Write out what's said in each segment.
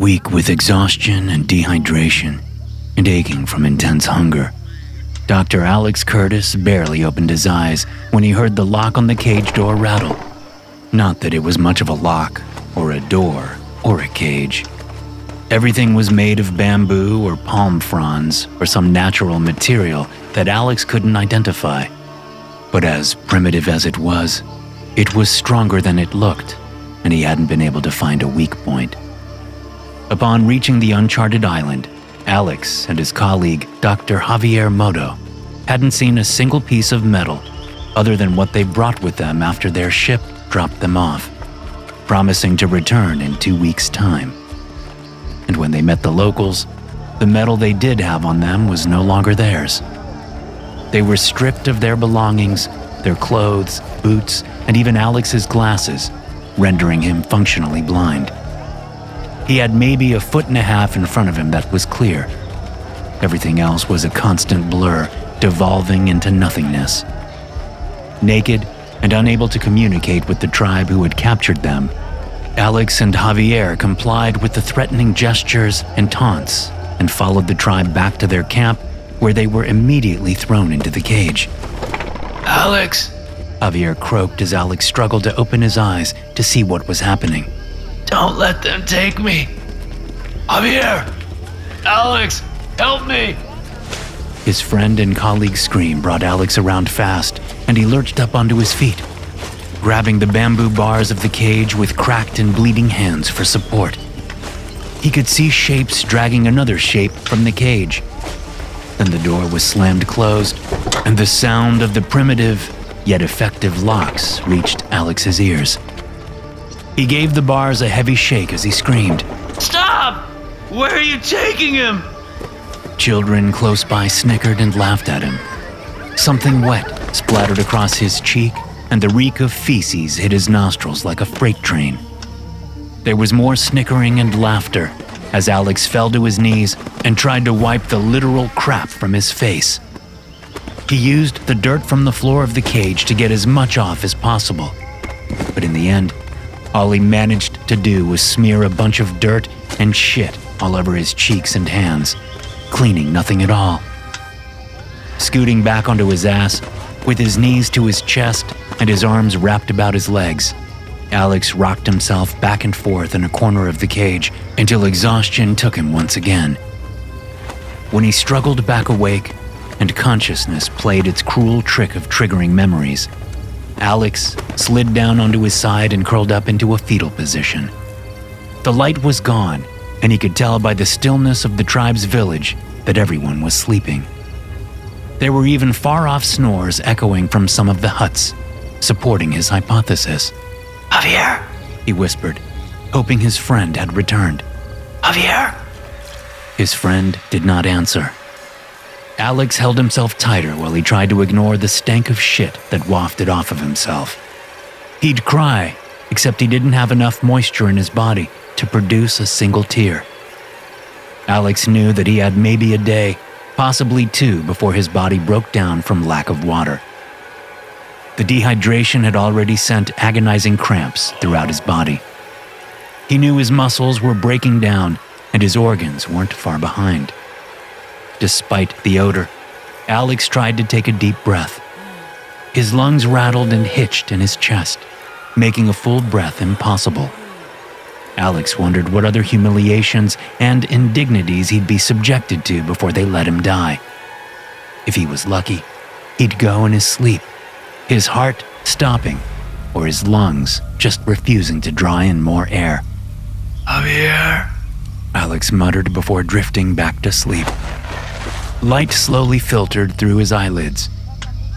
Weak with exhaustion and dehydration, and aching from intense hunger, Dr. Alex Curtis barely opened his eyes when he heard the lock on the cage door rattle. Not that it was much of a lock, or a door, or a cage. Everything was made of bamboo or palm fronds or some natural material that Alex couldn't identify. But as primitive as it was stronger than it looked, and he hadn't been able to find a weak point. Upon reaching the uncharted island, Alex and his colleague, Dr. Javier Moto, hadn't seen a single piece of metal other than what they brought with them after their ship dropped them off, promising to return in 2 weeks' time. And when they met the locals, the metal they did have on them was no longer theirs. They were stripped of their belongings, their clothes, boots, and even Alex's glasses, rendering him functionally blind. He had maybe 1.5 feet in front of him that was clear. Everything else was a constant blur, devolving into nothingness. Naked and unable to communicate with the tribe who had captured them, Alex and Javier complied with the threatening gestures and taunts and followed the tribe back to their camp, where they were immediately thrown into the cage. "Alex!" Javier croaked as Alex struggled to open his eyes to see what was happening. "Don't let them take me! Javier! Alex, help me!" His friend and colleague's scream brought Alex around fast, and he lurched up onto his feet, grabbing the bamboo bars of the cage with cracked and bleeding hands for support. He could see shapes dragging another shape from the cage. Then the door was slammed closed, and the sound of the primitive yet effective locks reached Alex's ears. He gave the bars a heavy shake as he screamed, "Stop! Where are you taking him?" Children close by snickered and laughed at him. Something wet splattered across his cheek, and the reek of feces hit his nostrils like a freight train. There was more snickering and laughter as Alex fell to his knees and tried to wipe the literal crap from his face. He used the dirt from the floor of the cage to get as much off as possible, but in the end, all he managed to do was smear a bunch of dirt and shit all over his cheeks and hands, cleaning nothing at all. Scooting back onto his ass, with his knees to his chest and his arms wrapped about his legs, Alex rocked himself back and forth in a corner of the cage until exhaustion took him once again. When he struggled back awake and consciousness played its cruel trick of triggering memories, Alex slid down onto his side and curled up into a fetal position. The light was gone, and he could tell by the stillness of the tribe's village that everyone was sleeping. There were even far-off snores echoing from some of the huts, supporting his hypothesis. "Javier!" he whispered, hoping his friend had returned. "Javier!" His friend did not answer. Alex held himself tighter while he tried to ignore the stank of shit that wafted off of himself. He'd cry, except he didn't have enough moisture in his body to produce a single tear. Alex knew that he had maybe a day, possibly 2, before his body broke down from lack of water. The dehydration had already sent agonizing cramps throughout his body. He knew his muscles were breaking down and his organs weren't far behind. Despite the odor, Alex tried to take a deep breath. His lungs rattled and hitched in his chest, making a full breath impossible. Alex wondered what other humiliations and indignities he'd be subjected to before they let him die. If he was lucky, he'd go in his sleep, his heart stopping, or his lungs just refusing to draw in more air. "Javier!" Alex muttered before drifting back to sleep. Light slowly filtered through his eyelids,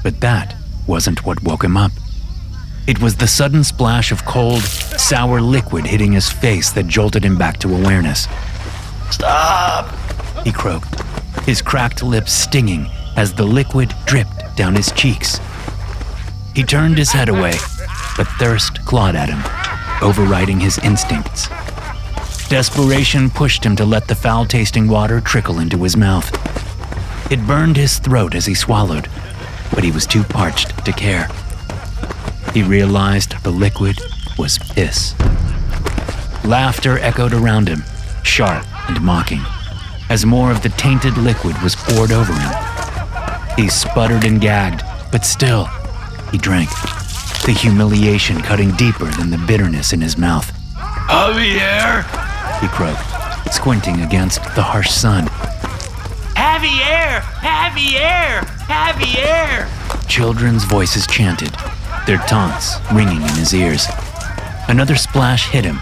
but that wasn't what woke him up. It was the sudden splash of cold, sour liquid hitting his face that jolted him back to awareness. "Stop!" he croaked, his cracked lips stinging as the liquid dripped down his cheeks. He turned his head away, but thirst clawed at him, overriding his instincts. Desperation pushed him to let the foul-tasting water trickle into his mouth. It burned his throat as he swallowed, but he was too parched to care. He realized the liquid was piss. Laughter echoed around him, sharp and mocking, as more of the tainted liquid was poured over him. He sputtered and gagged, but still, he drank, the humiliation cutting deeper than the bitterness in his mouth. Javier! He croaked, squinting against the harsh sun. Javier! Javier! Javier! Children's voices chanted, their taunts ringing in his ears. Another splash hit him,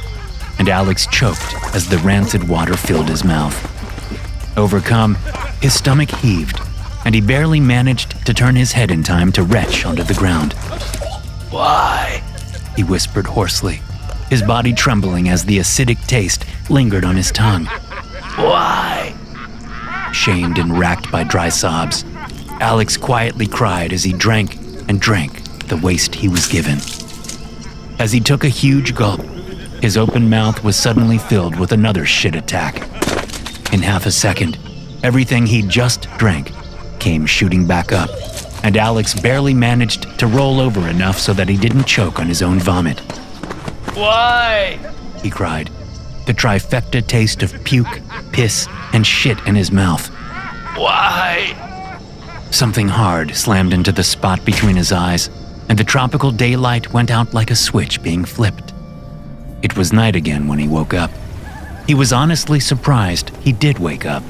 and Alex choked as the rancid water filled his mouth. Overcome, his stomach heaved, and he barely managed to turn his head in time to retch onto the ground. Why? He whispered hoarsely, his body trembling as the acidic taste lingered on his tongue. Why? Shamed and racked by dry sobs, Alex quietly cried as he drank and drank the waste he was given. As he took a huge gulp, his open mouth was suddenly filled with another shit attack. In half a second, everything he'd just drank came shooting back up, and Alex barely managed to roll over enough so that he didn't choke on his own vomit. Why? He cried, the trifecta taste of puke, piss, and shit in his mouth. Why? Something hard slammed into the spot between his eyes, and the tropical daylight went out like a switch being flipped. It was night again when he woke up. He was honestly surprised he did wake up.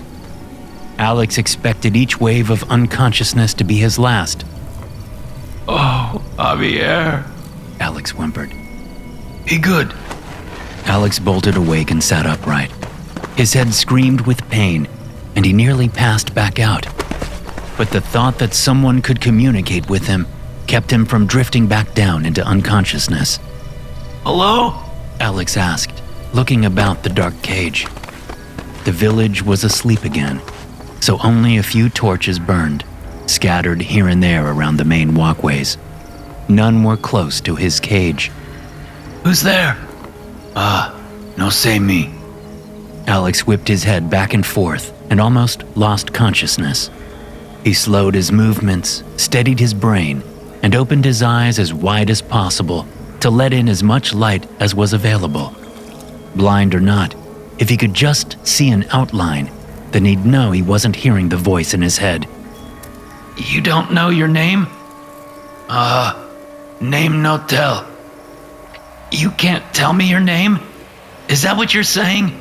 Alex expected each wave of unconsciousness to be his last. Oh, Javier. Alex whimpered. Be good. Alex bolted awake and sat upright. His head screamed with pain, and he nearly passed back out. But the thought that someone could communicate with him kept him from drifting back down into unconsciousness. Hello? Alex asked, looking about the dark cage. The village was asleep again, so only a few torches burned, scattered here and there around the main walkways. None were close to his cage. Who's there? No say me. Alex whipped his head back and forth and almost lost consciousness. He slowed his movements, steadied his brain, and opened his eyes as wide as possible to let in as much light as was available. Blind or not, if he could just see an outline, then he'd know he wasn't hearing the voice in his head. You don't know your name? Name no tell. You can't tell me your name? Is that what you're saying?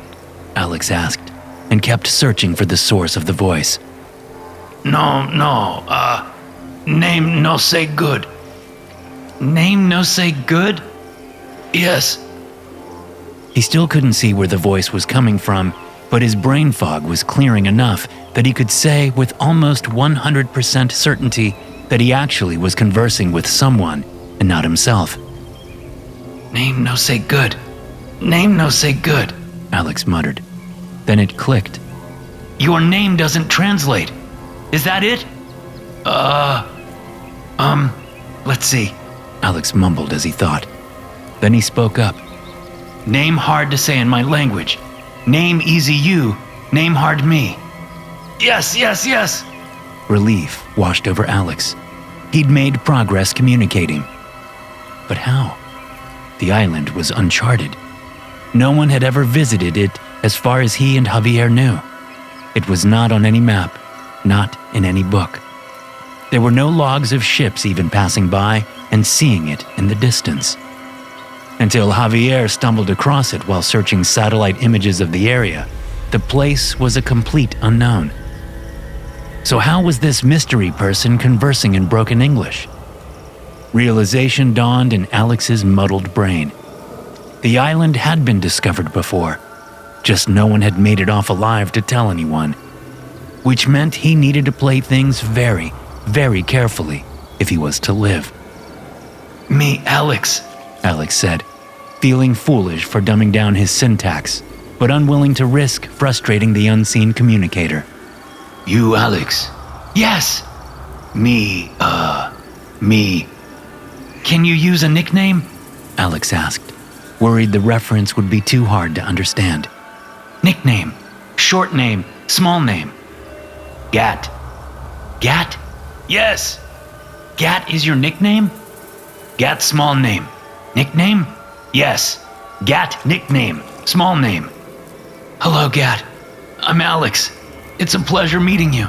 Alex asked, and kept searching for the source of the voice. No, name no say good. Name no say good? Yes. He still couldn't see where the voice was coming from, but his brain fog was clearing enough that he could say with almost 100% certainty that he actually was conversing with someone and not himself. Name no say good. Name no say good, Alex muttered. Then it clicked. Your name doesn't translate. Is that it? Let's see. Alex mumbled as he thought. Then he spoke up. Name hard to say in my language. Name easy you, name hard me. Yes. Relief washed over Alex. He'd made progress communicating. But how? The island was uncharted. No one had ever visited it as far as he and Javier knew. It was not on any map, not in any book. There were no logs of ships even passing by and seeing it in the distance. Until Javier stumbled across it while searching satellite images of the area, the place was a complete unknown. So how was this mystery person conversing in broken English? Realization dawned in Alex's muddled brain. The island had been discovered before, just no one had made it off alive to tell anyone, which meant he needed to play things very, very carefully if he was to live. Me, Alex said, feeling foolish for dumbing down his syntax, but unwilling to risk frustrating the unseen communicator. You, Alex? Yes. Me. Can you use a nickname? Alex asked, worried the reference would be too hard to understand. Nickname. Short name. Small name. Gat. Gat? Yes. Gat is your nickname? Gat small name. Nickname? Yes. Gat nickname. Small name. Hello, Gat. I'm Alex. It's a pleasure meeting you.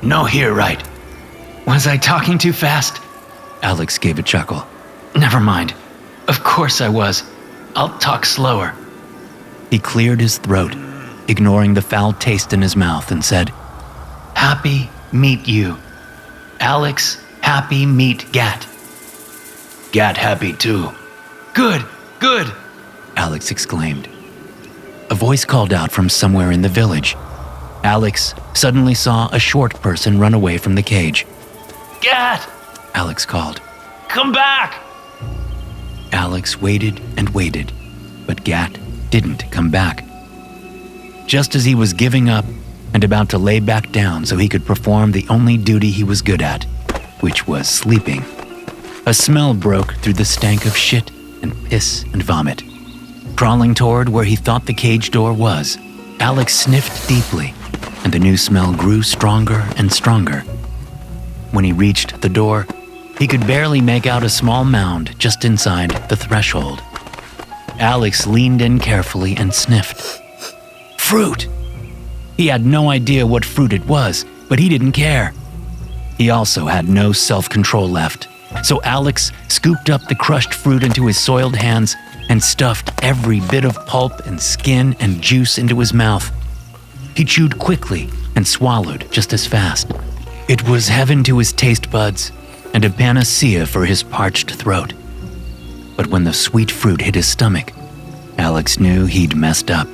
No, here, right. Was I talking too fast? Alex gave a chuckle. Never mind. Of course I was. I'll talk slower. He cleared his throat, ignoring the foul taste in his mouth, and said, Happy meet you. Alex, happy meet Gat. Gat happy too. Good, good, Alex exclaimed. A voice called out from somewhere in the village. Alex suddenly saw a short person run away from the cage. Gat! Alex called. Come back! Alex waited and waited, but Gat didn't come back. Just as he was giving up and about to lay back down so he could perform the only duty he was good at, which was sleeping, a smell broke through the stank of shit and piss and vomit. Crawling toward where he thought the cage door was, Alex sniffed deeply, and the new smell grew stronger and stronger. When he reached the door, he could barely make out a small mound just inside the threshold. Alex leaned in carefully and sniffed. Fruit! He had no idea what fruit it was, but he didn't care. He also had no self-control left, so Alex scooped up the crushed fruit into his soiled hands and stuffed every bit of pulp and skin and juice into his mouth. He chewed quickly and swallowed just as fast. It was heaven to his taste buds and a panacea for his parched throat. But when the sweet fruit hit his stomach, Alex knew he'd messed up.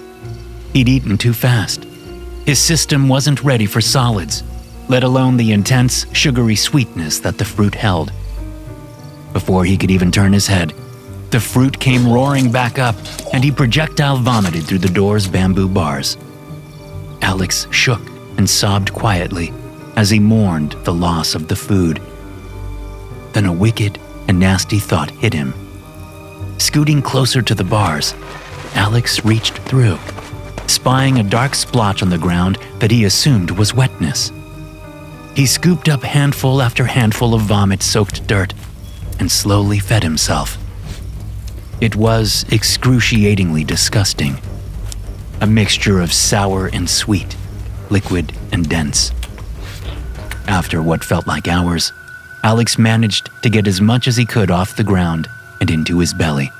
He'd eaten too fast. His system wasn't ready for solids, let alone the intense, sugary sweetness that the fruit held. Before he could even turn his head, the fruit came roaring back up, and he projectile vomited through the door's bamboo bars. Alex shook and sobbed quietly as he mourned the loss of the food. Then a wicked and nasty thought hit him. Scooting closer to the bars, Alex reached through, spying a dark splotch on the ground that he assumed was wetness. He scooped up handful after handful of vomit-soaked dirt and slowly fed himself. It was excruciatingly disgusting. A mixture of sour and sweet, liquid and dense. After what felt like hours, Alex managed to get as much as he could off the ground and into his belly.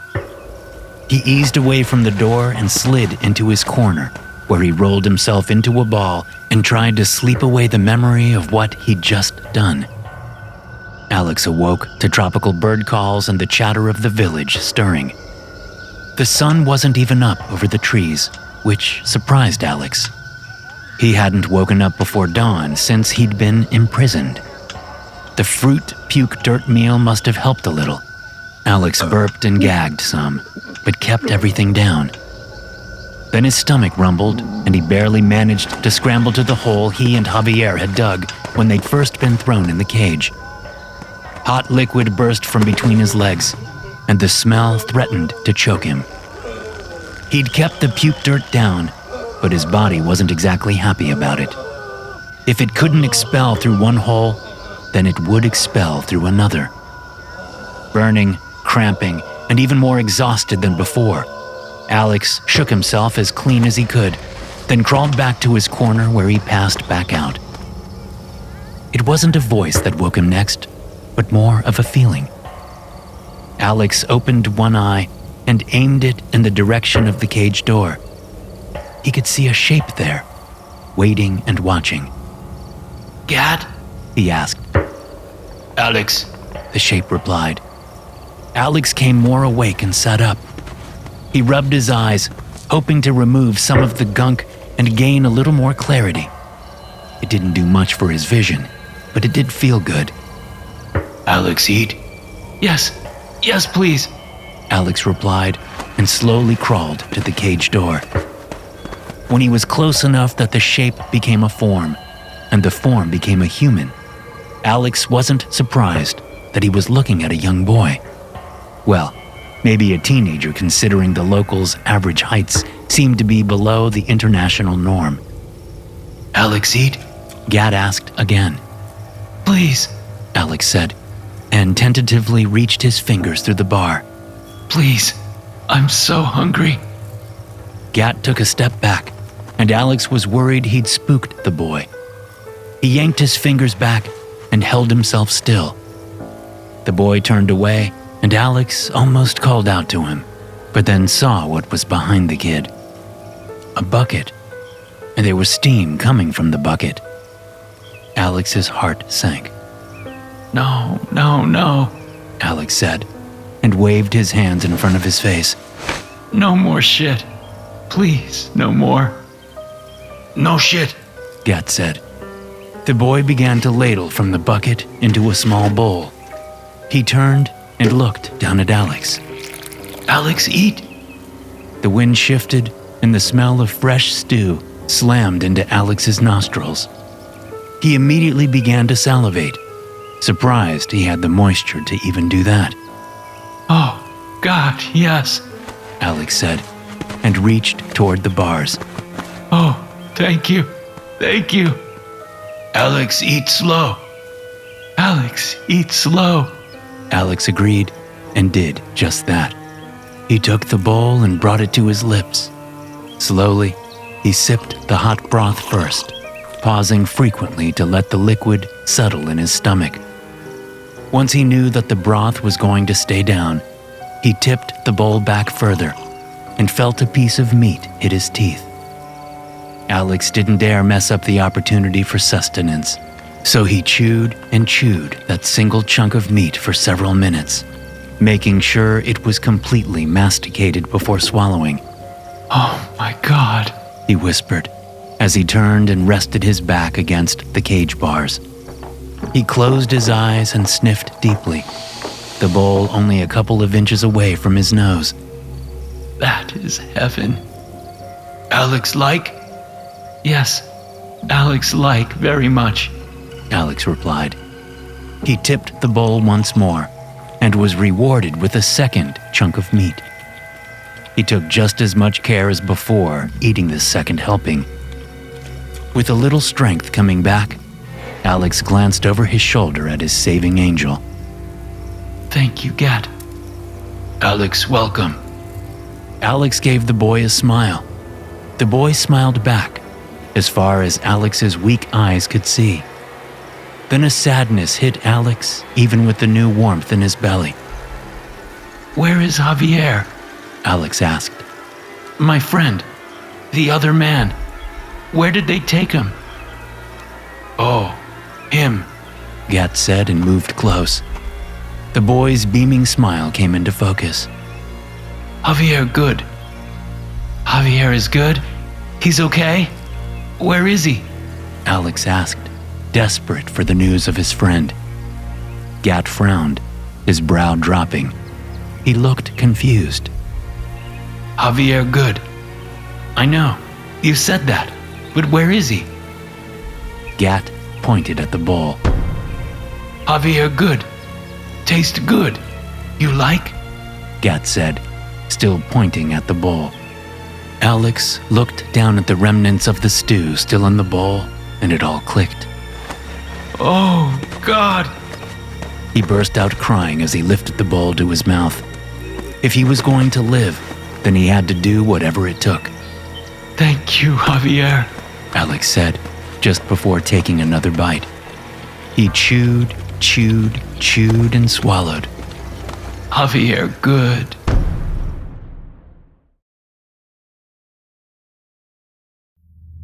He eased away from the door and slid into his corner, where he rolled himself into a ball and tried to sleep away the memory of what he'd just done. Alex awoke to tropical bird calls and the chatter of the village stirring. The sun wasn't even up over the trees, which surprised Alex. He hadn't woken up before dawn since he'd been imprisoned. The fruit puke dirt meal must have helped a little. Alex burped and gagged some, but kept everything down. Then his stomach rumbled, and he barely managed to scramble to the hole he and Javier had dug when they'd first been thrown in the cage. Hot liquid burst from between his legs, and the smell threatened to choke him. He'd kept the puke dirt down, but his body wasn't exactly happy about it. If it couldn't expel through one hole, then it would expel through another. Burning, cramping, and even more exhausted than before, Alex shook himself as clean as he could, then crawled back to his corner where he passed back out. It wasn't a voice that woke him next, but more of a feeling. Alex opened one eye and aimed it in the direction of the cage door. He could see a shape there, waiting and watching. Gat? He asked. Alex, the shape replied. Alex came more awake and sat up. He rubbed his eyes, hoping to remove some of the gunk and gain a little more clarity. It didn't do much for his vision, but it did feel good. Alex, eat? Yes, please, Alex replied and slowly crawled to the cage door. When he was close enough that the shape became a form, and the form became a human, Alex wasn't surprised that he was looking at a young boy. Well, maybe a teenager considering the locals' average heights seemed to be below the international norm. Alex, eat? Gat asked again. Please, Alex said, and tentatively reached his fingers through the bar. Please, I'm so hungry. Gat took a step back, and Alex was worried he'd spooked the boy. He yanked his fingers back and held himself still. The boy turned away, and Alex almost called out to him, but then saw what was behind the kid. A bucket, and there was steam coming from the bucket. Alex's heart sank. No, no, no, Alex said, and waved his hands in front of his face. no more shit. Please, no more. No shit, Gat said. The boy began to ladle from the bucket into a small bowl. He turned and looked down at Alex. Alex, eat. The wind shifted, and the smell of fresh stew slammed into Alex's nostrils. He immediately began to salivate, surprised he had the moisture to even do that. Oh, God, yes. Alex said, and reached toward the bars. Oh, thank you. Thank you. Alex, eat slow. Alex, eat slow. Alex agreed and did just that. He took the bowl and brought it to his lips. Slowly, he sipped the hot broth first, pausing frequently to let the liquid settle in his stomach. Once he knew that the broth was going to stay down, he tipped the bowl back further and felt a piece of meat hit his teeth. Alex didn't dare mess up the opportunity for sustenance, so he chewed and chewed that single chunk of meat for several minutes, making sure it was completely masticated before swallowing. Oh my God, he whispered as he turned and rested his back against the cage bars. He closed his eyes and sniffed deeply, the bowl only a couple of inches away from his nose. that is heaven. Alex like? Yes, Alex like very much. Alex replied. He tipped the bowl once more and was rewarded with a second chunk of meat. He took just as much care as before eating this second helping. With a little strength coming back, Alex glanced over his shoulder at his saving angel. Thank you, Gat. Alex, welcome. Alex gave the boy a smile. The boy smiled back, as far as Alex's weak eyes could see. Then a sadness hit Alex, even with the new warmth in his belly. Where is Javier? Alex asked. My friend, the other man. Where did they take him? Oh, him. Gat said and moved close. The boy's beaming smile came into focus. Javier good. Javier is good? He's okay? Where is he? Alex asked, desperate for the news of his friend. Gat frowned, his brow dropping. He looked confused. Javier good. I know, you said that, but where is he? Gat pointed at the bowl. Javier good. Taste good. You like? Gat said, still pointing at the bowl. Alex looked down at the remnants of the stew still in the bowl, and it all clicked. Oh, God. He burst out crying as he lifted the bowl to his mouth. If he was going to live, then he had to do whatever it took. Thank you, Javier, Alex said, just before taking another bite. He chewed, and swallowed. Javier good.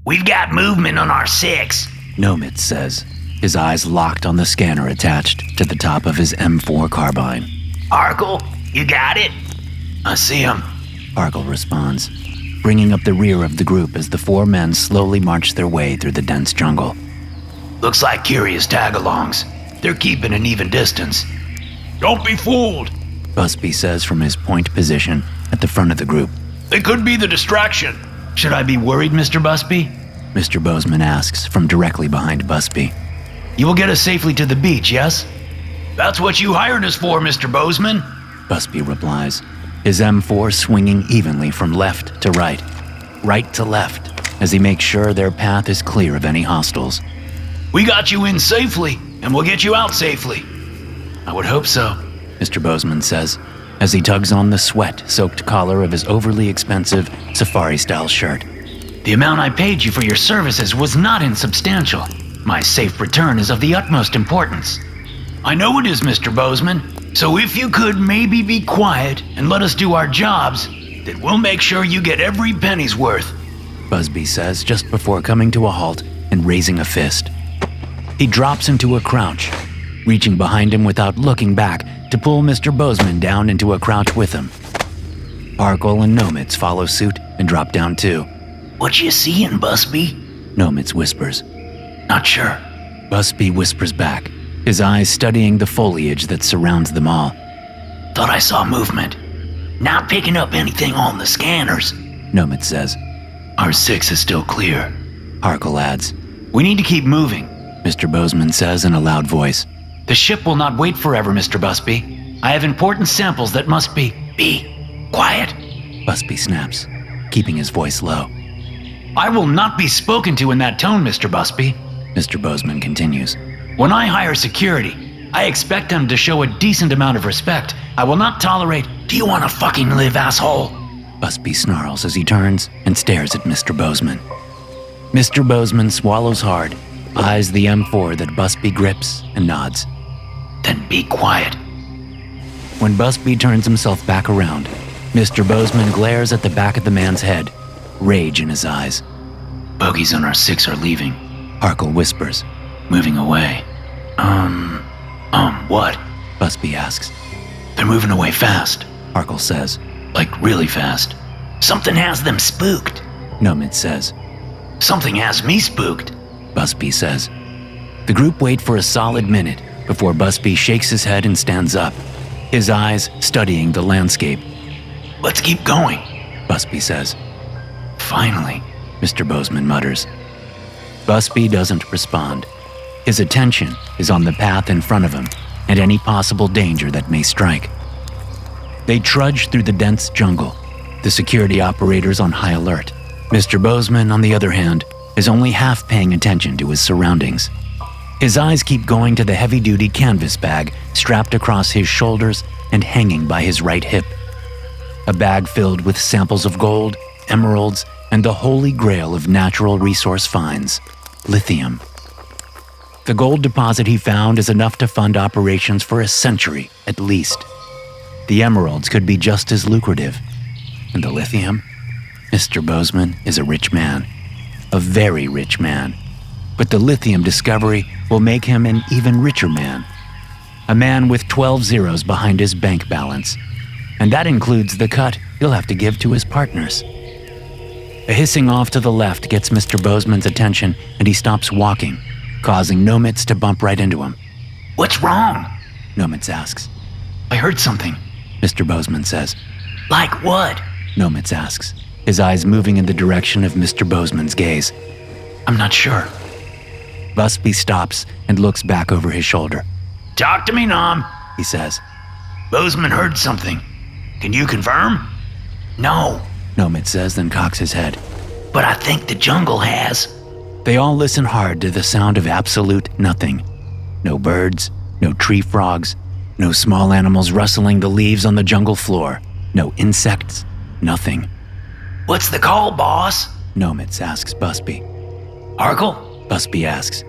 We've got movement on our 6. Nomad says, his eyes locked on the scanner attached to the top of his M4 carbine. Arkle, you got it? I see him. Arkle responds, bringing up the rear of the group as the 4 men slowly march their way through the dense jungle. Looks like curious tag-alongs. They're keeping an even distance. Don't be fooled, Busby says from his point position at the front of the group. they could be the distraction. Should I be worried, Mr. Busby? Mr. Bozeman asks from directly behind Busby. You will get us safely to the beach, yes? That's what you hired us for, Mr. Bozeman. Busby replies, his M4 swinging evenly from left to right to left, as he makes sure their path is clear of any hostiles. We got you in safely, and we'll get you out safely. I would hope so. Mr. Bozeman says, as he tugs on the sweat-soaked collar of his overly expensive safari-style shirt. The amount I paid you for your services was not insubstantial. My safe return is of the utmost importance. I know it is, Mr. Bozeman, so if you could maybe be quiet and let us do our jobs, then we'll make sure you get every penny's worth, Busby says just before coming to a halt and raising a fist. He drops into a crouch, reaching behind him without looking back to pull Mr. Bozeman down into a crouch with him. Arkle and Nomitz follow suit and drop down too. What you seeing, Busby? Nomitz whispers. Not sure. Busby whispers back, his eyes studying the foliage that surrounds them all. Thought I saw movement. Not picking up anything on the scanners. Nomitz says. Our 6 is still clear. Arkle adds. We need to keep moving, Mr. Bozeman says in a loud voice. The ship will not wait forever, Mr. Busby. I have important samples that must be... Be quiet. Busby snaps, keeping his voice low. I will not be spoken to in that tone, Mr. Busby. Mr. Bozeman continues. When I hire security, I expect them to show a decent amount of respect. I will not tolerate... Do you want to fucking live, asshole? Busby snarls as he turns and stares at Mr. Bozeman. Mr. Bozeman swallows hard, eyes the M4 that Busby grips, and nods. Then be quiet. When Busby turns himself back around, Mr. Bozeman glares at the back of the man's head, rage in his eyes. Bogies on our 6 are leaving. Arkle whispers. Moving away. What? Busby asks. They're moving away fast. Arkle says. Like really fast. Something has them spooked. Nomitz says. Something has me spooked, Busby says. The group wait for a solid minute before Busby shakes his head and stands up, his eyes studying the landscape. Let's keep going, Busby says. Finally, Mr. Bozeman mutters. Busby doesn't respond. His attention is on the path in front of him and any possible danger that may strike. They trudge through the dense jungle, the security operators on high alert. Mr. Bozeman, on the other hand, is only half paying attention to his surroundings. His eyes keep going to the heavy-duty canvas bag strapped across his shoulders and hanging by his right hip. A bag filled with samples of gold, emeralds, and the holy grail of natural resource finds, lithium. The gold deposit he found is enough to fund operations for a century, at least. The emeralds could be just as lucrative. And the lithium? Mr. Bozeman is a rich man. A very rich man. But the lithium discovery will make him an even richer man. A man with 12 zeros behind his bank balance. And that includes the cut he'll have to give to his partners. A hissing off to the left gets Mr. Bozeman's attention and he stops walking, causing Nomitz to bump right into him. What's wrong? Nomitz asks. I heard something, Mr. Bozeman says. Like what? Nomitz asks, his eyes moving in the direction of Mr. Bozeman's gaze. I'm not sure. Busby stops and looks back over his shoulder. Talk to me, Nom. He says. Bozeman heard something. Can you confirm? No, Nomitz says, then cocks his head. but I think the jungle has. They all listen hard to the sound of absolute nothing. No birds, no tree frogs, no small animals rustling the leaves on the jungle floor, no insects, nothing. What's the call, boss? Nomitz asks Busby. Arkle? Busby asks.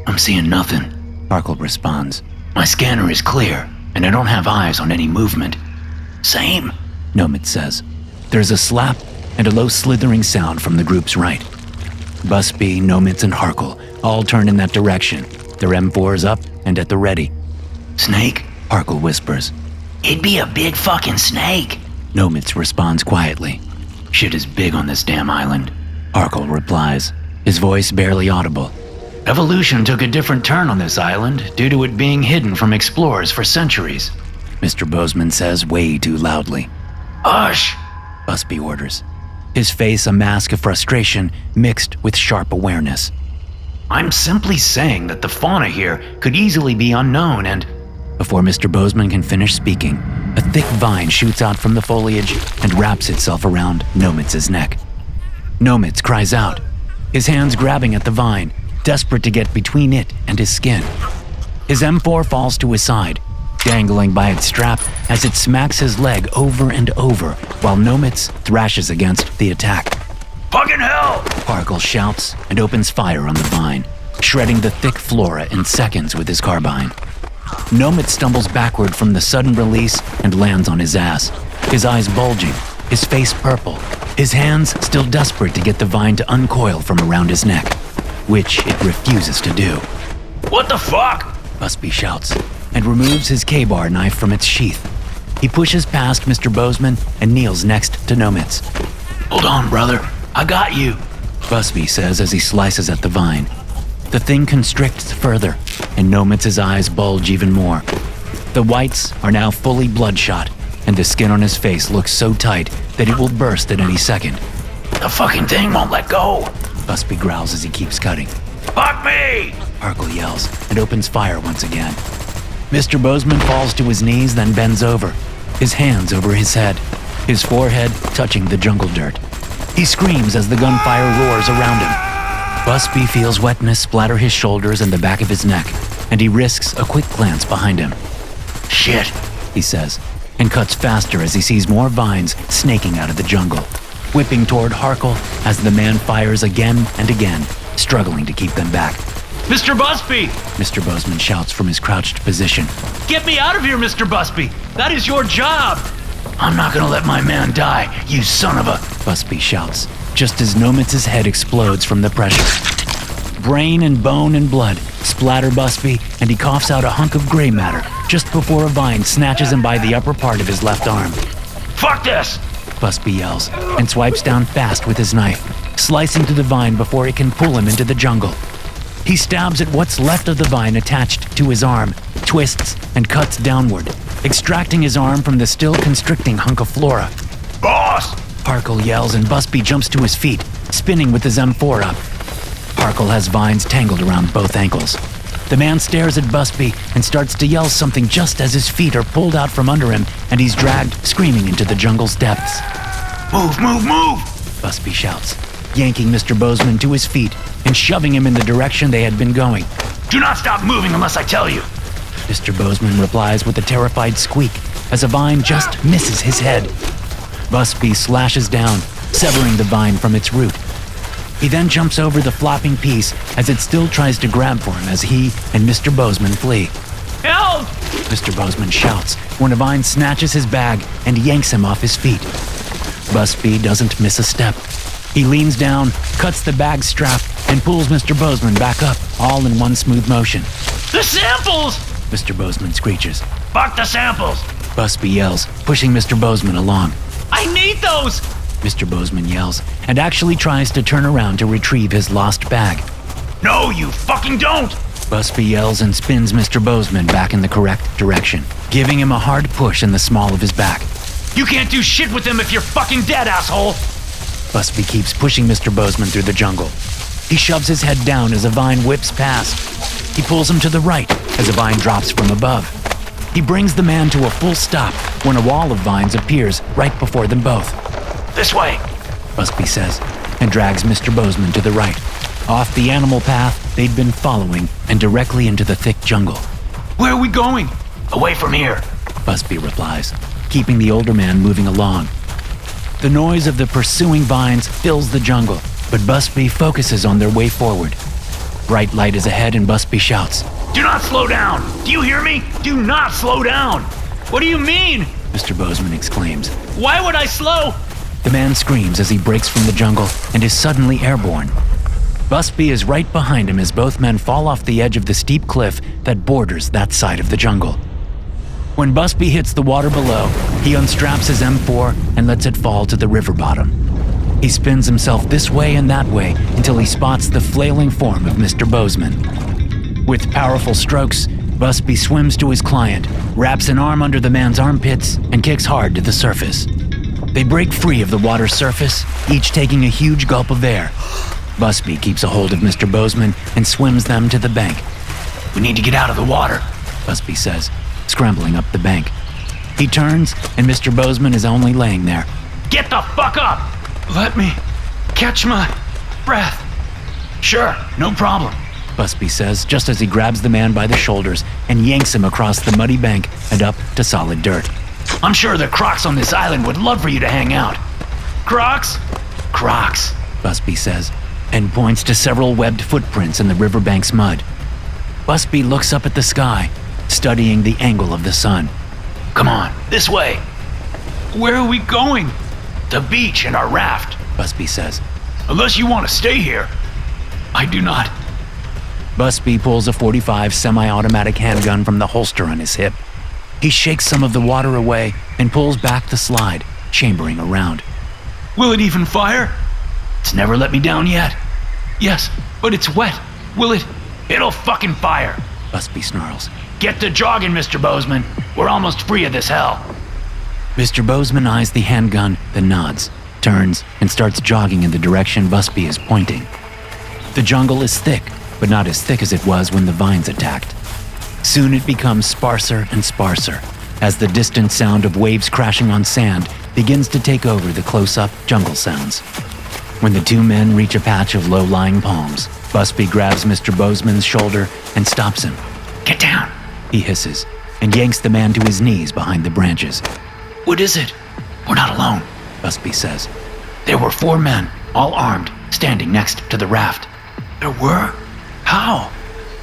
I'm seeing nothing. Arkle responds. My scanner is clear, and I don't have eyes on any movement. Same. Nomitz says. There's a slap and a low slithering sound from the group's right. Busby, Nomitz, and Arkle all turn in that direction, their M4s up and at the ready. Snake? Arkle whispers. It'd be a big fucking snake. Nomitz responds quietly. Shit is big on this damn island. Arkle replies, his voice barely audible. Evolution took a different turn on this island due to it being hidden from explorers for centuries. Mr. Bozeman says way too loudly. Hush! Busby orders, his face a mask of frustration mixed with sharp awareness. I'm simply saying that the fauna here could easily be unknown and... Before Mr. Bozeman can finish speaking, a thick vine shoots out from the foliage and wraps itself around Nomitz's neck. Nomitz cries out, his hands grabbing at the vine, desperate to get between it and his skin. His M4 falls to his side. dangling by its strap as it smacks his leg over and over while Nomitz thrashes against the attack. Fucking hell! Parkle shouts and opens fire on the vine, shredding the thick flora in seconds with his carbine. Nomitz stumbles backward from the sudden release and lands on his ass, his eyes bulging, his face purple, his hands still desperate to get the vine to uncoil from around his neck, which it refuses to do. What the fuck? Busby shouts and removes his K-bar knife from its sheath. He pushes past Mr. Bozeman and kneels next to Nomitz. Hold on, brother. I got you. Busby says as he slices at the vine. The thing constricts further, and Nomitz's eyes bulge even more. The whites are now fully bloodshot, and the skin on his face looks so tight that it will burst at any second. The fucking thing won't let go. Busby growls as he keeps cutting. Fuck me! Parkle yells and opens fire once again. Mr. Bozeman falls to his knees, then bends over, his hands over his head, his forehead touching the jungle dirt. He screams as the gunfire roars around him. Busby feels wetness splatter his shoulders and the back of his neck, and he risks a quick glance behind him. Shit, he says, and cuts faster as he sees more vines snaking out of the jungle, whipping toward Harkle as the man fires again and again, struggling to keep them back. Mr. Busby! Mr. Bozeman shouts from his crouched position. Get me out of here, Mr. Busby! That is your job! I'm not gonna let my man die, you son of a... Busby shouts, just as Nomitz's head explodes from the pressure. Brain and bone and blood splatter Busby, and he coughs out a hunk of gray matter just before a vine snatches him by the upper part of his left arm. Fuck this! Busby yells and swipes down fast with his knife, slicing through the vine before it can pull him into the jungle. He stabs at what's left of the vine attached to his arm, twists and cuts downward, extracting his arm from the still constricting hunk of flora. Boss! Parkle yells and Busby jumps to his feet, spinning with his M4 up. Parkle has vines tangled around both ankles. The man stares at Busby and starts to yell something just as his feet are pulled out from under him and he's dragged screaming into the jungle's depths. Move, move, move! Busby shouts, yanking Mr. Bozeman to his feet and shoving him in the direction they had been going. Do not stop moving unless I tell you. Mr. Bozeman replies with a terrified squeak as a vine just misses his head. Busby slashes down, severing the vine from its root. He then jumps over the flopping piece as it still tries to grab for him as he and Mr. Bozeman flee. Help! Mr. Bozeman shouts when a vine snatches his bag and yanks him off his feet. Busby doesn't miss a step. He leans down, cuts the bag strap, and pulls Mr. Bozeman back up, all in one smooth motion. The samples! Mr. Bozeman screeches. Fuck the samples! Busby yells, pushing Mr. Bozeman along. I need those! Mr. Bozeman yells, and actually tries to turn around to retrieve his lost bag. No, you fucking don't! Busby yells and spins Mr. Bozeman back in the correct direction, giving him a hard push in the small of his back. You can't do shit with them if you're fucking dead, asshole! Busby keeps pushing Mr. Bozeman through the jungle. He shoves his head down as a vine whips past. He pulls him to the right as a vine drops from above. He brings the man to a full stop when a wall of vines appears right before them both. This way, Busby says, and drags Mr. Bozeman to the right, off the animal path they'd been following and directly into the thick jungle. Where are we going? Away from here, Busby replies, keeping the older man moving along. The noise of the pursuing vines fills the jungle, but Busby focuses on their way forward. Bright light is ahead and Busby shouts, Do not slow down! Do you hear me? Do not slow down! What do you mean? Mr. Bozeman exclaims. Why would I slow? The man screams as he breaks from the jungle and is suddenly airborne. Busby is right behind him as both men fall off the edge of the steep cliff that borders that side of the jungle. When Busby hits the water below, he unstraps his M4 and lets it fall to the river bottom. He spins himself this way and that way until he spots the flailing form of Mr. Bozeman. With powerful strokes, Busby swims to his client, wraps an arm under the man's armpits, and kicks hard to the surface. They break free of the water's surface, each taking a huge gulp of air. Busby keeps a hold of Mr. Bozeman and swims them to the bank. We need to get out of the water, Busby says, scrambling up the bank. He turns, and Mr. Bozeman is only laying there. Get the fuck up! Let me catch my breath. Sure, no problem. Busby says, just as he grabs the man by the shoulders and yanks him across the muddy bank and up to solid dirt. I'm sure the Crocs on this island would love for you to hang out. Crocs? Crocs, Busby says, and points to several webbed footprints in the riverbank's mud. Busby looks up at the sky, studying the angle of the sun. Come on, this way. Where are we going? The beach and our raft, Busby says. Unless you want to stay here. I do not. Busby pulls a .45 semi-automatic handgun from the holster on his hip. He shakes some of the water away and pulls back the slide, chambering around. Will it even fire? It's never let me down yet. Yes, but it's wet. Will it? It'll fucking fire. Busby snarls. Get to jogging, Mr. Bozeman. We're almost free of this hell. Mr. Bozeman eyes the handgun, then nods, turns, and starts jogging in the direction Busby is pointing. The jungle is thick, but not as thick as it was when the vines attacked. Soon it becomes sparser and sparser, as the distant sound of waves crashing on sand begins to take over the close-up jungle sounds. When the two men reach a patch of low-lying palms, Busby grabs Mr. Bozeman's shoulder and stops him. Get down, He hisses, and yanks the man to his knees behind the branches. What is it? We're not alone, Busby says. There were 4 men, all armed, standing next to the raft. There were? How?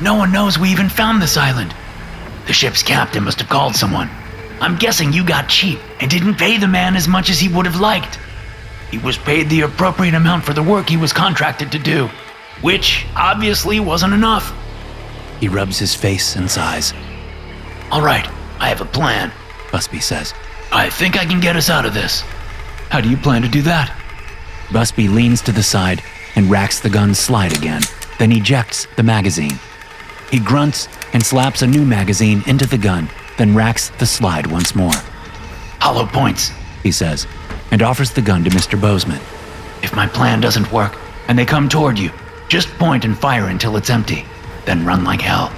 No one knows we even found this island. The ship's captain must have called someone. I'm guessing you got cheap and didn't pay the man as much as he would have liked. He was paid the appropriate amount for the work he was contracted to do, which obviously wasn't enough. He rubs his face and sighs. All right, I have a plan. Busby says. I think I can get us out of this. How do you plan to do that? Busby leans to the side and racks the gun's slide again, then ejects the magazine. He grunts and slaps a new magazine into the gun, then racks the slide once more. Hollow points, He says, and offers the gun to Mr. Bozeman. If my plan doesn't work and they come toward you, just point and fire until it's empty, then run like hell.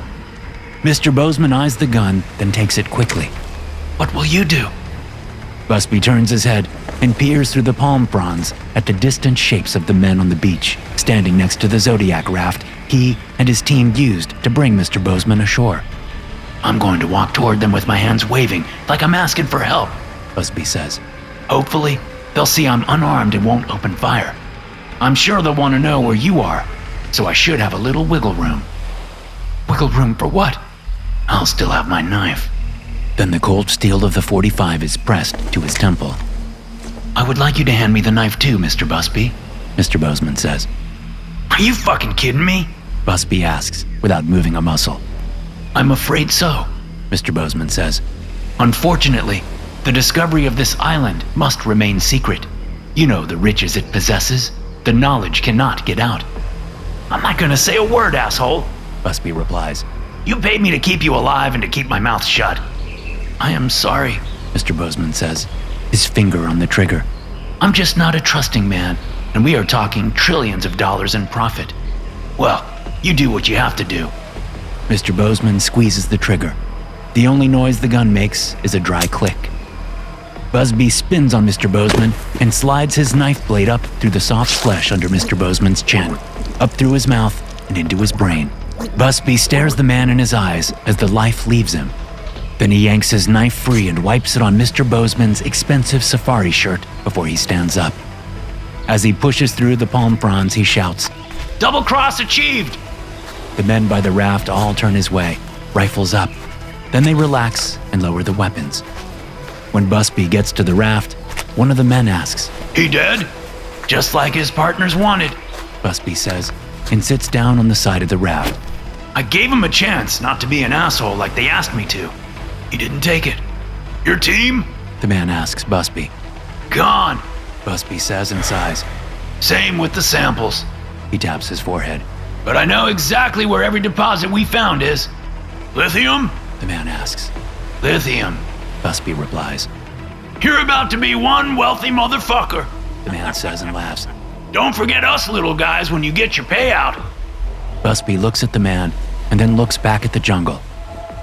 Mr. Bozeman eyes the gun, then takes it quickly. What will you do? Busby turns his head and peers through the palm fronds at the distant shapes of the men on the beach, standing next to the Zodiac raft he and his team used to bring Mr. Bozeman ashore. I'm going to walk toward them with my hands waving, like I'm asking for help, Busby says. Hopefully, they'll see I'm unarmed and won't open fire. I'm sure they'll want to know where you are, so I should have a little wiggle room. Wiggle room for what? I'll still have my knife. Then the cold steel of the .45 is pressed to his temple. I would like you to hand me the knife too, Mr. Busby, Mr. Bozeman says. Are you fucking kidding me? Busby asks, without moving a muscle. I'm afraid so, Mr. Bozeman says. Unfortunately, the discovery of this island must remain secret. You know the riches it possesses. The knowledge cannot get out. I'm not gonna say a word, asshole, Busby replies. You paid me to keep you alive and to keep my mouth shut. I am sorry, Mr. Bozeman says, his finger on the trigger. I'm just not a trusting man, and we are talking trillions of dollars in profit. Well, you do what you have to do. Mr. Bozeman squeezes the trigger. The only noise the gun makes is a dry click. Busby spins on Mr. Bozeman and slides his knife blade up through the soft flesh under Mr. Bozeman's chin, up through his mouth and into his brain. Busby stares the man in his eyes as the life leaves him. Then he yanks his knife free and wipes it on Mr. Bozeman's expensive safari shirt before he stands up. As he pushes through the palm fronds, he shouts, Double cross achieved! The men by the raft all turn his way, rifles up. Then they relax and lower the weapons. When Busby gets to the raft, one of the men asks, He dead? Just like his partners wanted. Busby says, and sits down on the side of the raft. I gave him a chance not to be an asshole like they asked me to. He didn't take it. Your team? The man asks Busby. Gone. Busby says and sighs. Same with the samples. He taps his forehead. But I know exactly where every deposit we found is. Lithium? The man asks. Lithium. Busby replies. You're about to be one wealthy motherfucker. The man says and laughs. Don't forget us little guys when you get your payout. Busby looks at the man and then looks back at the jungle.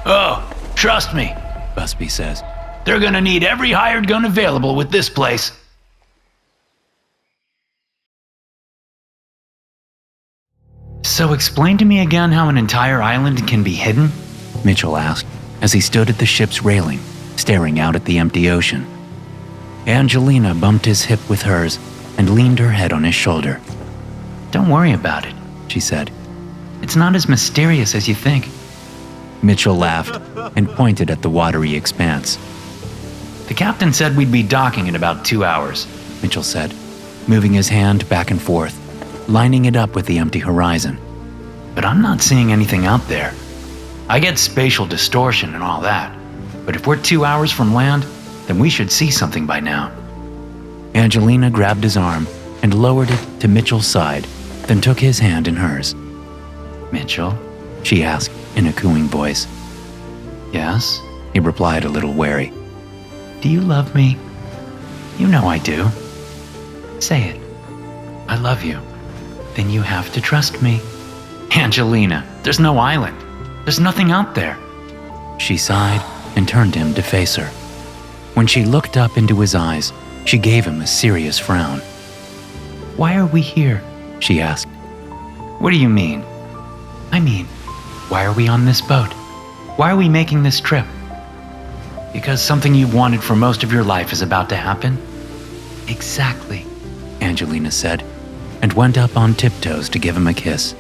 Oh, trust me, Busby says. They're gonna need every hired gun available with this place. So explain to me again how an entire island can be hidden? Mitchell asked as he stood at the ship's railing, staring out at the empty ocean. Angelina bumped his hip with hers and leaned her head on his shoulder. Don't worry about it, she said. It's not as mysterious as you think. Mitchell laughed and pointed at the watery expanse. The captain said we'd be docking in about 2 hours, Mitchell said, moving his hand back and forth, lining it up with the empty horizon. But I'm not seeing anything out there. I get spatial distortion and all that, but if we're 2 hours from land, then we should see something by now. Angelina grabbed his arm and lowered it to Mitchell's side, then took his hand in hers. Mitchell? She asked in a cooing voice. Yes? He replied a little wary. Do you love me? You know I do. Say it. I love you. Then you have to trust me. Angelina, there's no island. There's nothing out there. She sighed and turned him to face her. When she looked up into his eyes, she gave him a serious frown. Why are we here? She asked. What do you mean? I mean, why are we on this boat? Why are we making this trip? Because something you've wanted for most of your life is about to happen? Exactly, Angelina said, and went up on tiptoes to give him a kiss.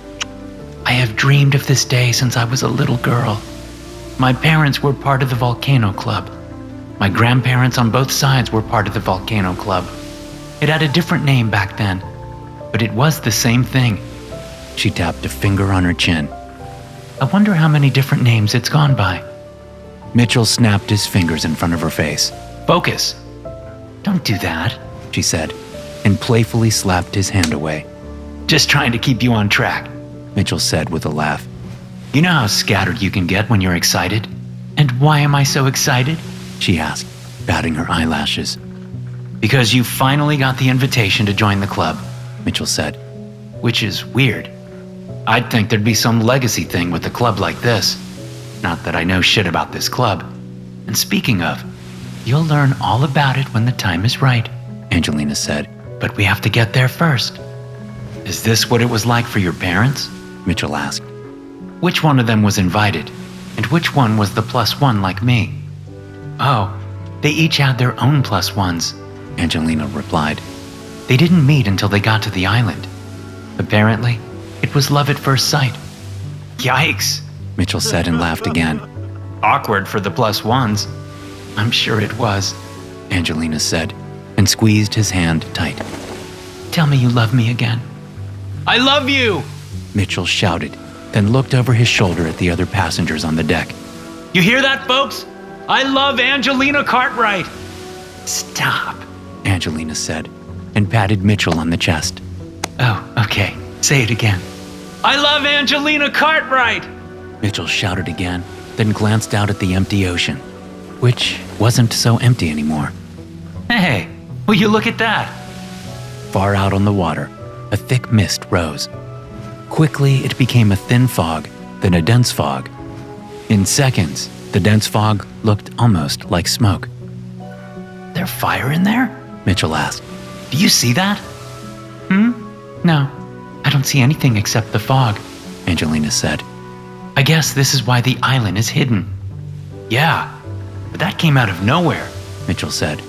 I have dreamed of this day since I was a little girl. My parents were part of the Volcano Club. My grandparents on both sides were part of the Volcano Club. It had a different name back then, but it was the same thing. She tapped a finger on her chin. I wonder how many different names it's gone by. Mitchell snapped his fingers in front of her face. Focus. Don't do that, she said, and playfully slapped his hand away. Just trying to keep you on track, Mitchell said with a laugh. You know how scattered you can get when you're excited? And why am I so excited? She asked, batting her eyelashes. Because you finally got the invitation to join the club, Mitchell said. Which is weird. I'd think there'd be some legacy thing with a club like this. Not that I know shit about this club. And speaking of, you'll learn all about it when the time is right, Angelina said. But we have to get there first. Is this what it was like for your parents? Mitchell asked. Which one of them was invited? And which one was the +1 like me? Oh, they each had their own +1s, Angelina replied. They didn't meet until they got to the island. Apparently, it was love at first sight. Yikes, Mitchell said and laughed again. Awkward for the +1s. I'm sure it was, Angelina said, and squeezed his hand tight. Tell me you love me again. I love you! Mitchell shouted, then looked over his shoulder at the other passengers on the deck. You hear that, folks? I love Angelina Cartwright! Stop, Angelina said, and patted Mitchell on the chest. Oh, okay. Say it again. I love Angelina Cartwright! Mitchell shouted again, then glanced out at the empty ocean, which wasn't so empty anymore. Hey, will you look at that? Far out on the water, a thick mist rose. Quickly, it became a thin fog, then a dense fog. In seconds, the dense fog looked almost like smoke. There fire in there? Mitchell asked. Do you see that? No, I don't see anything except the fog, Angelina said. I guess this is why the island is hidden. Yeah, but that came out of nowhere, Mitchell said.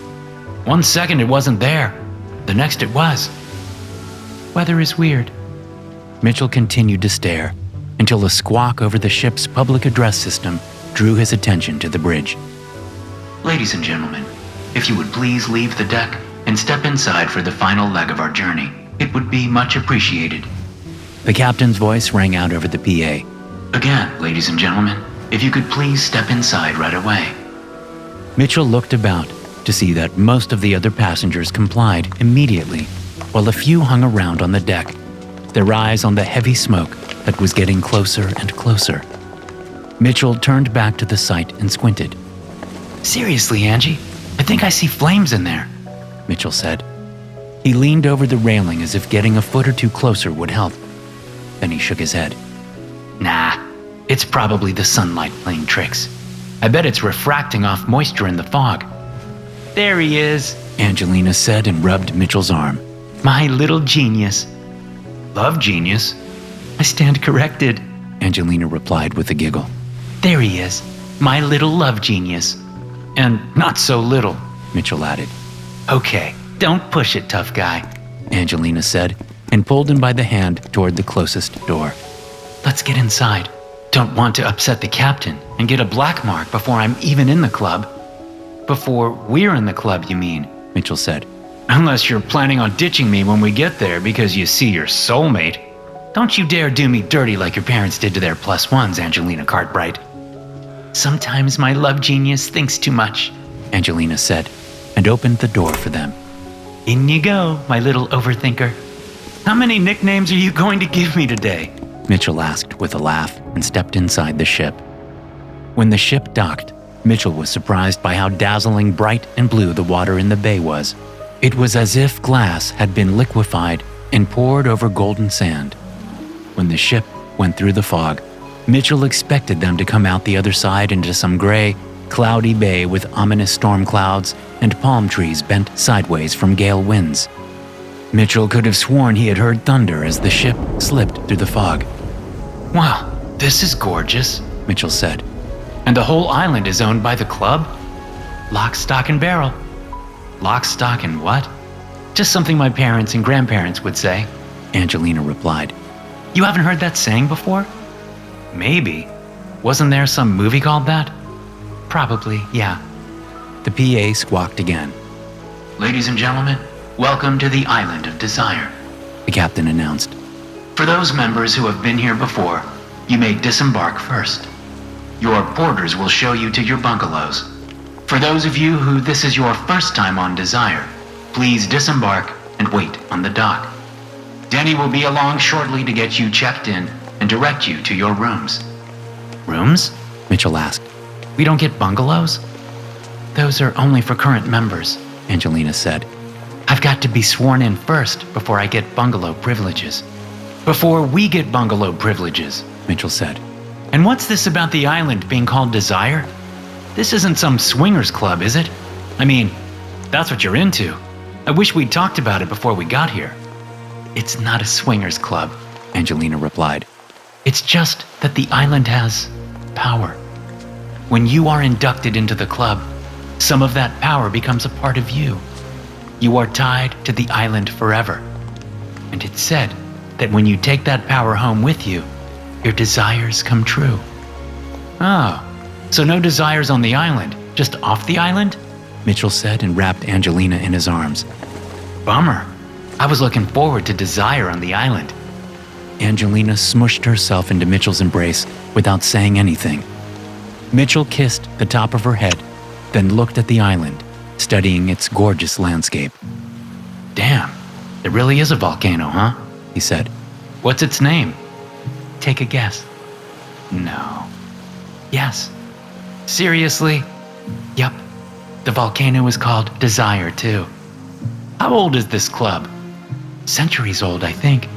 1 second it wasn't there, the next it was. Weather is weird. Mitchell continued to stare until a squawk over the ship's public address system drew his attention to the bridge. Ladies and gentlemen, if you would please leave the deck and step inside for the final leg of our journey, it would be much appreciated. The captain's voice rang out over the PA. Again, ladies and gentlemen, if you could please step inside right away. Mitchell looked about to see that most of the other passengers complied immediately, while a few hung around on the deck, their eyes on the heavy smoke that was getting closer and closer. Mitchell turned back to the sight and squinted. Seriously, Angie, I think I see flames in there, Mitchell said. He leaned over the railing as if getting a foot or two closer would help. Then he shook his head. Nah, it's probably the sunlight playing tricks. I bet it's refracting off moisture in the fog. There he is, Angelina said and rubbed Mitchell's arm. My little genius. Love genius? I stand corrected, Angelina replied with a giggle. There he is, my little love genius. And not so little, Mitchell added. Okay, don't push it, tough guy, Angelina said, and pulled him by the hand toward the closest door. Let's get inside. Don't want to upset the captain and get a black mark before I'm even in the club. Before we're in the club, you mean, Mitchell said. Unless you're planning on ditching me when we get there because you see your soulmate. Don't you dare do me dirty like your parents did to their plus ones, Angelina Cartwright. Sometimes my love genius thinks too much, Angelina said, and opened the door for them. In you go, my little overthinker. How many nicknames are you going to give me today? Mitchell asked with a laugh and stepped inside the ship. When the ship docked, Mitchell was surprised by how dazzling bright and blue the water in the bay was. It was as if glass had been liquefied and poured over golden sand. When the ship went through the fog, Mitchell expected them to come out the other side into some gray, cloudy bay with ominous storm clouds and palm trees bent sideways from gale winds. Mitchell could have sworn he had heard thunder as the ship slipped through the fog. Wow, this is gorgeous, Mitchell said. And the whole island is owned by the club? Lock, stock, and barrel. Lock, stock, and what? Just something my parents and grandparents would say, Angelina replied. You haven't heard that saying before? Maybe. Wasn't there some movie called that? Probably, yeah. The PA squawked again. Ladies and gentlemen, welcome to the Island of Desire, the captain announced. For those members who have been here before, you may disembark first. Your porters will show you to your bungalows. For those of you who this is your first time on Desire, please disembark and wait on the dock. Denny will be along shortly to get you checked in and direct you to your rooms. Rooms? Mitchell asked. We don't get bungalows? Those are only for current members, Angelina said. I've got to be sworn in first before I get bungalow privileges. Before we get bungalow privileges, Mitchell said. And what's this about the island being called Desire? This isn't some swingers club, is it? I mean, that's what you're into. I wish we'd talked about it before we got here. It's not a swingers club, Angelina replied. It's just that the island has power. When you are inducted into the club, some of that power becomes a part of you. You are tied to the island forever. And it's said that when you take that power home with you, your desires come true. Oh, so no desires on the island, just off the island? Mitchell said and wrapped Angelina in his arms. Bummer. I was looking forward to desire on the island. Angelina smushed herself into Mitchell's embrace without saying anything. Mitchell kissed the top of her head, then looked at the island, studying its gorgeous landscape. Damn, there really is a volcano, huh? He said. What's its name? Take a guess. No. Yes. Seriously? Yup. The volcano is called Desire, too. How old is this club? Centuries old, I think.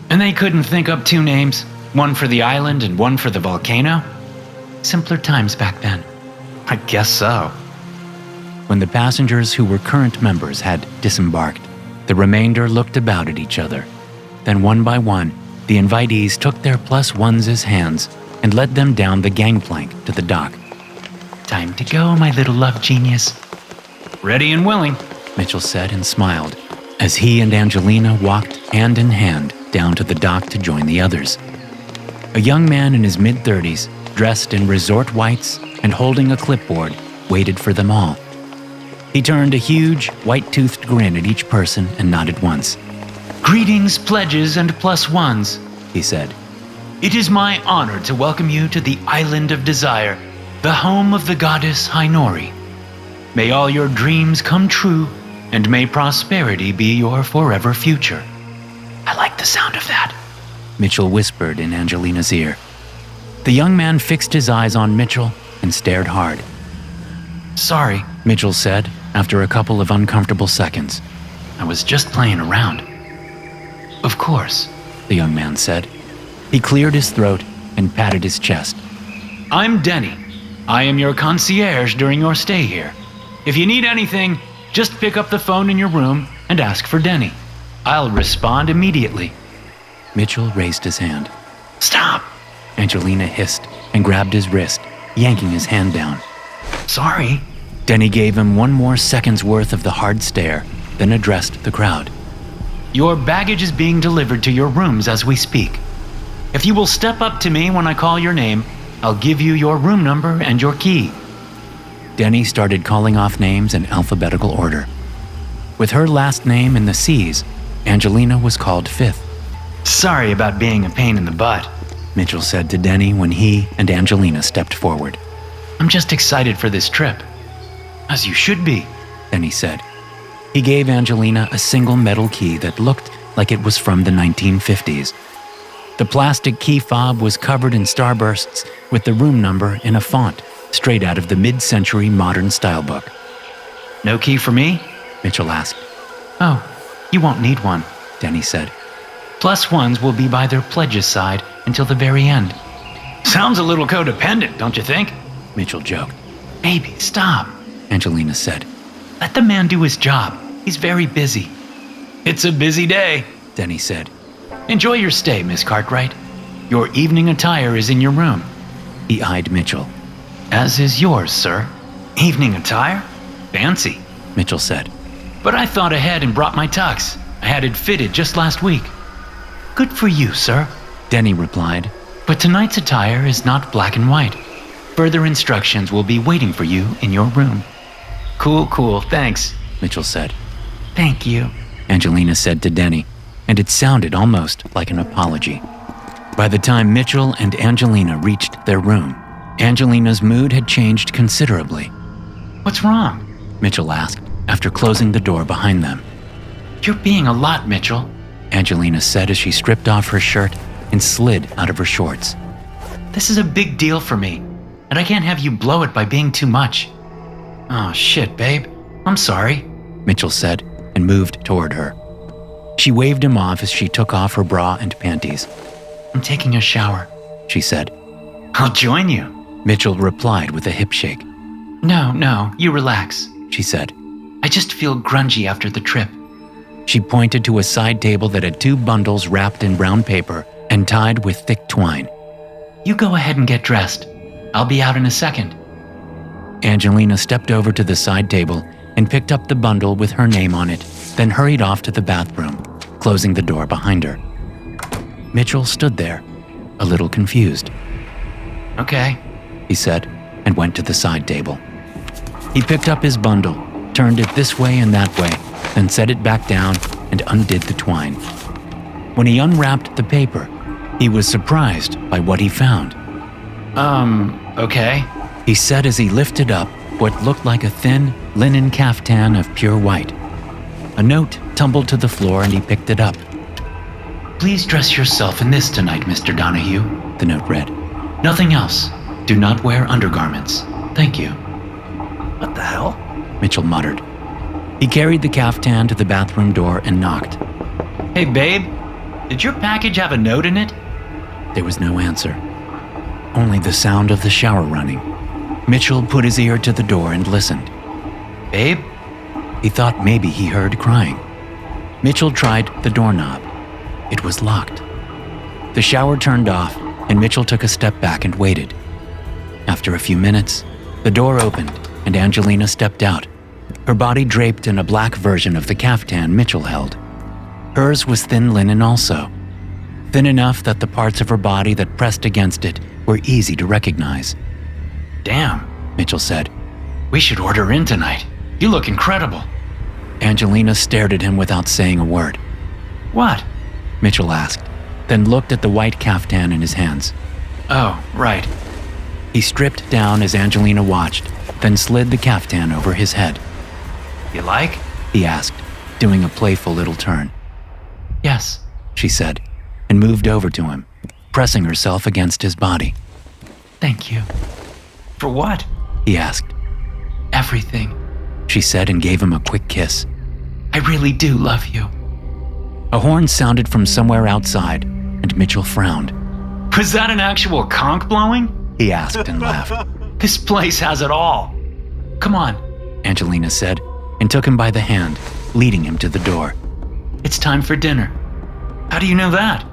And they couldn't think up two names, one for the island and one for the volcano? Simpler times back then. I guess so. When the passengers who were current members had disembarked, the remainder looked about at each other. Then one by one, the invitees took their plus ones' hands and led them down the gangplank to the dock. Time to go, my little love genius. Ready and willing, Mitchell said and smiled as he and Angelina walked hand in hand down to the dock to join the others. A young man in his mid-30s, dressed in resort whites and holding a clipboard, waited for them all. He turned a huge, white-toothed grin at each person and nodded once. Greetings, pledges, and plus ones, he said. It is my honor to welcome you to the Island of Desire, the home of the goddess Hainori. May all your dreams come true, and may prosperity be your forever future. I like the sound of that, Mitchell whispered in Angelina's ear. The young man fixed his eyes on Mitchell and stared hard. Sorry, Mitchell said after a couple of uncomfortable seconds. I was just playing around. Of course, the young man said. He cleared his throat and patted his chest. I'm Denny. I am your concierge during your stay here. If you need anything, just pick up the phone in your room and ask for Denny. I'll respond immediately. Mitchell raised his hand. Stop. Angelina hissed and grabbed his wrist, yanking his hand down. Sorry. Denny gave him one more second's worth of the hard stare, then addressed the crowd. Your baggage is being delivered to your rooms as we speak. If you will step up to me when I call your name, I'll give you your room number and your key. Denny started calling off names in alphabetical order. With her last name in the C's, Angelina was called fifth. Sorry about being a pain in the butt. Mitchell said to Denny when he and Angelina stepped forward. I'm just excited for this trip. As you should be. Denny said. He gave Angelina a single metal key that looked like it was from the 1950s. The plastic key fob was covered in starbursts with the room number in a font straight out of the mid-century modern style book. No key for me? Mitchell asked. Oh, you won't need one, Denny said. Plus ones will be by their pledges side until the very end. Sounds a little codependent, don't you think? Mitchell joked. Baby, stop, Angelina said. Let the man do his job. He's very busy. It's a busy day, Denny said. Enjoy your stay, Miss Cartwright. Your evening attire is in your room. He eyed Mitchell. As is yours, sir. Evening attire? Fancy, Mitchell said. But I thought ahead and brought my tux. I had it fitted just last week. Good for you, sir, Denny replied. But tonight's attire is not black and white. Further instructions will be waiting for you in your room. Cool, thanks, Mitchell said. Thank you, Angelina said to Denny, and it sounded almost like an apology. By the time Mitchell and Angelina reached their room, Angelina's mood had changed considerably. What's wrong? Mitchell asked after closing the door behind them. You're being a lot, Mitchell, Angelina said as she stripped off her shirt and slid out of her shorts. This is a big deal for me, and I can't have you blow it by being too much. Oh, shit, babe. I'm sorry, Mitchell said and moved toward her. She waved him off as she took off her bra and panties. I'm taking a shower, she said. I'll join you, Mitchell replied with a hip shake. No, you relax, she said. I just feel grungy after the trip. She pointed to a side table that had 2 bundles wrapped in brown paper and tied with thick twine. You go ahead and get dressed. I'll be out in a second. Angelina stepped over to the side table and picked up the bundle with her name on it, then hurried off to the bathroom, closing the door behind her. Mitchell stood there, a little confused. Okay, he said, and went to the side table. He picked up his bundle, turned it this way and that way, then set it back down and undid the twine. When he unwrapped the paper, he was surprised by what he found. Okay, he said as he lifted up what looked like a thin linen caftan of pure white. A note tumbled to the floor and he picked it up. Please dress yourself in this tonight, Mr. Donahue, the note read. Nothing else. Do not wear undergarments. Thank you. What the hell? Mitchell muttered. He carried the caftan to the bathroom door and knocked. Hey, babe, did your package have a note in it? There was no answer. Only the sound of the shower running. Mitchell put his ear to the door and listened. Babe? He thought maybe he heard crying. Mitchell tried the doorknob. It was locked. The shower turned off, and Mitchell took a step back and waited. After a few minutes, the door opened, and Angelina stepped out, her body draped in a black version of the caftan Mitchell held. Hers was thin linen also, thin enough that the parts of her body that pressed against it were easy to recognize. Damn, Mitchell said. We should order in tonight. You look incredible. Angelina stared at him without saying a word. What? Mitchell asked, then looked at the white caftan in his hands. Oh, right. He stripped down as Angelina watched, then slid the caftan over his head. You like? He asked, doing a playful little turn. Yes, she said, and moved over to him, pressing herself against his body. Thank you. For what? He asked. Everything, she said and gave him a quick kiss. I really do love you. A horn sounded from somewhere outside, and Mitchell frowned. Was that an actual conch blowing? He asked and laughed. This place has it all. Come on, Angelina said, and took him by the hand, leading him to the door. It's time for dinner. How do you know that?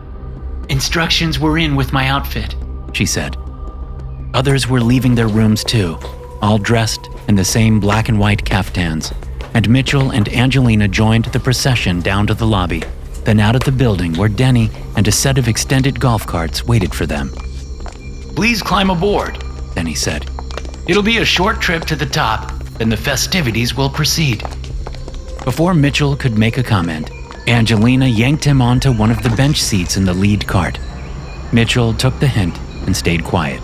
Instructions were in with my outfit, she said. Others were leaving their rooms too, all dressed in the same black and white caftans, and Mitchell and Angelina joined the procession down to the lobby, then out of the building where Denny and a set of extended golf carts waited for them. Please climb aboard, Denny said. It'll be a short trip to the top, then the festivities will proceed. Before Mitchell could make a comment, Angelina yanked him onto one of the bench seats in the lead cart. Mitchell took the hint and stayed quiet.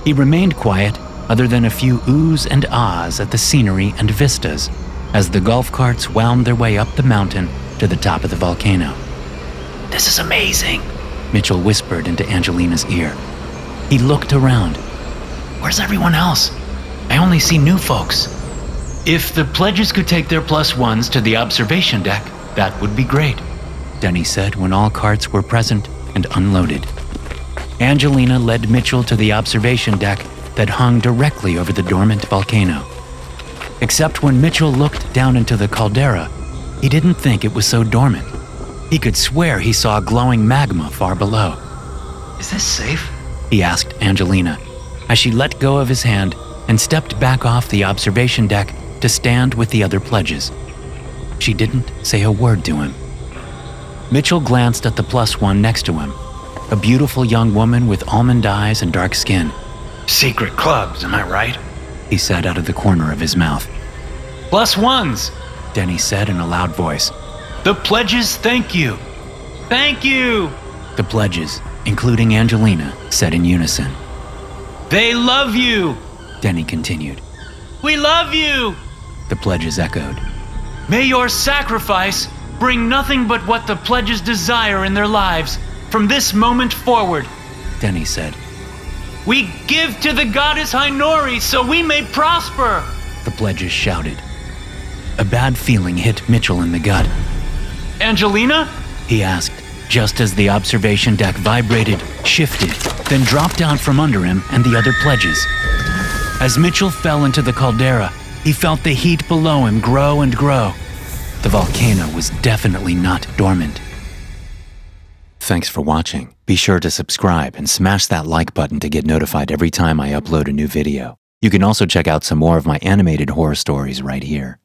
He remained quiet other than a few oohs and ahs at the scenery and vistas as the golf carts wound their way up the mountain to the top of the volcano. This is amazing. Mitchell whispered into Angelina's ear. He looked around. Where's everyone else? I only see new folks. If the pledges could take their +1s to the observation deck, that would be great, Denny said when all carts were present and unloaded. Angelina led Mitchell to the observation deck that hung directly over the dormant volcano. Except when Mitchell looked down into the caldera, he didn't think it was so dormant. He could swear he saw glowing magma far below. Is this safe? He asked Angelina as she let go of his hand and stepped back off the observation deck to stand with the other pledges. She didn't say a word to him. Mitchell glanced at the +1 next to him, a beautiful young woman with almond eyes and dark skin. Secret clubs, am I right? He said out of the corner of his mouth. +1s, Denny said in a loud voice. The pledges thank you. Thank you. The pledges, including Angelina, said in unison. They love you, Denny continued. We love you. The pledges echoed. May your sacrifice bring nothing but what the pledges desire in their lives from this moment forward, Denny said. We give to the goddess Hainori so we may prosper, The pledges shouted. A bad feeling hit Mitchell in the gut. Angelina? He asked, just as the observation deck vibrated, shifted, then dropped out from under him and the other pledges. As Mitchell fell into the caldera, he felt the heat below him grow and grow. The volcano was definitely not dormant. Thanks for watching. Be sure to subscribe and smash that like button to get notified every time I upload a new video. You can also check out some more of my animated horror stories right here.